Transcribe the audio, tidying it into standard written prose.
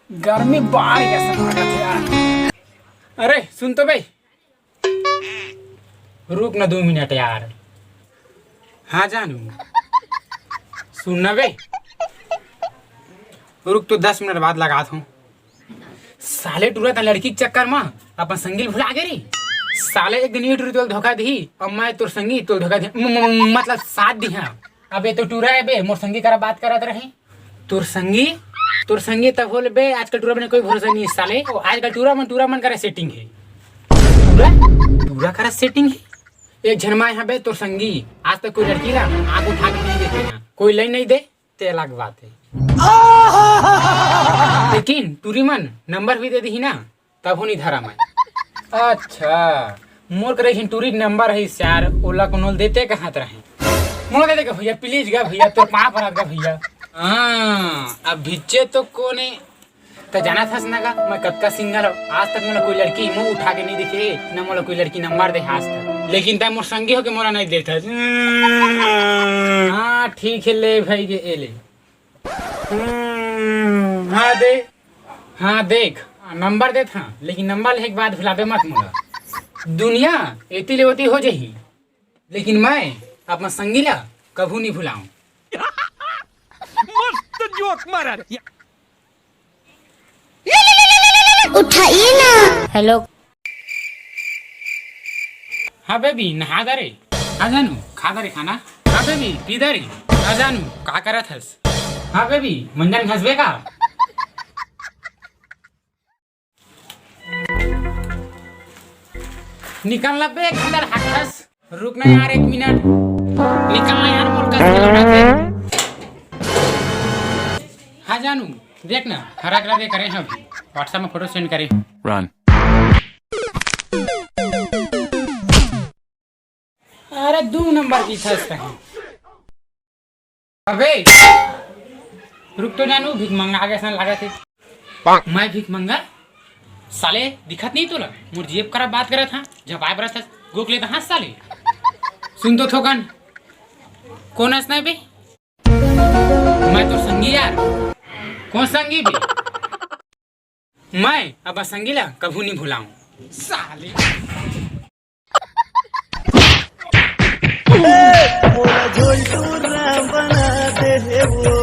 गर्मी बाढ़ कैसा लागत है यार। अरे सुन तो भाई, रुक ना 2 मिनट यार। हाँ जानू, सुन ना भाई, रुक तो 10 मिनट बाद लगा हूँ। साले टूरा था लड़की के चक्कर में अपन संगी भुला गई। साले एक दिन ये टूरी तो धोखा दी, अब मैं तोर संगी तो धोखा दी, मतलब साथ दी। अबे तो टूरा है बे, मोर संगी करा बात करत रहे। तोर संगी तब बोले बे आजकल टूरा में कोई भरोसा नहीं है साले। ओ आजकल टूरा मन करे सेटिंग है। टूरा करे सेटिंग है। एक झनमा यहाँ बे तोर संगी आज तक कोई लड़की ना आग उठा के नहीं देते ना, कोई ले नहीं दे ते अलग बात है। लेकिन टूरी मन नंबर भी दे दी ना तब नहीं धरा मैं। अच्छा मोर करे टूरी नंबर है यार, ओला को देते कहाँ रहे मोर दे देगा भैया, प्लीज गा भैया, तोर पाँव पर गा भैया। अब भिज्जे तो कोने तो जाना था ना का मैं कत्का सिंगल आज तक मैंने कोई लड़की मुंह उठा के नहीं दिखे, न मोला कोई लड़की नंबर दे आज तक। लेकिन तब मोर संगी हो के मोरा नहीं देता। हाँ ठीक है ले भाई के ए ले। हाँ दे, हाँ देख नंबर दे था, लेकिन नंबर लेने के बाद भुलाबे मत मोला। दुनिया एती लेवती हो जाही, लेकिन मैं अपना संगी ला कभू नहीं भुलाऊं। मस्त जोक मारा रे। उठाइए ना। हेलो। हाँ बेबी नहा दे रे। हाँ जानू खा दे रे खाना। हाँ बेबी पी दे रे। हाँ जानू का करत हस। हाँ बेबी मंजन घसबे का। निकलना बे एक अंदर हटस। रुकना यार 1 मिनट, निकलना यार मोर का। हाँ जानू देख ना हरा कलर दे करे हैं अभी, व्हाट्सएप में फोटो सेंड करे। रन। अरे 2 नंबर की था इसका। अबे रुक तो जानू, भीख मंगा आगे सन लगा थे। मैं भीख मंगा साले दिखत नहीं तोला, मोर जेब करा बात करा था जब आए बरा था गोक लेता। हाँ साले सुन तो थोकन कौन हंसना है बे? मैं तो संगी यार। कौन संगी बे? मैं अब संगी ला कभू नहीं भुलाऊं साले। मोला झोल टूरा बना दे वो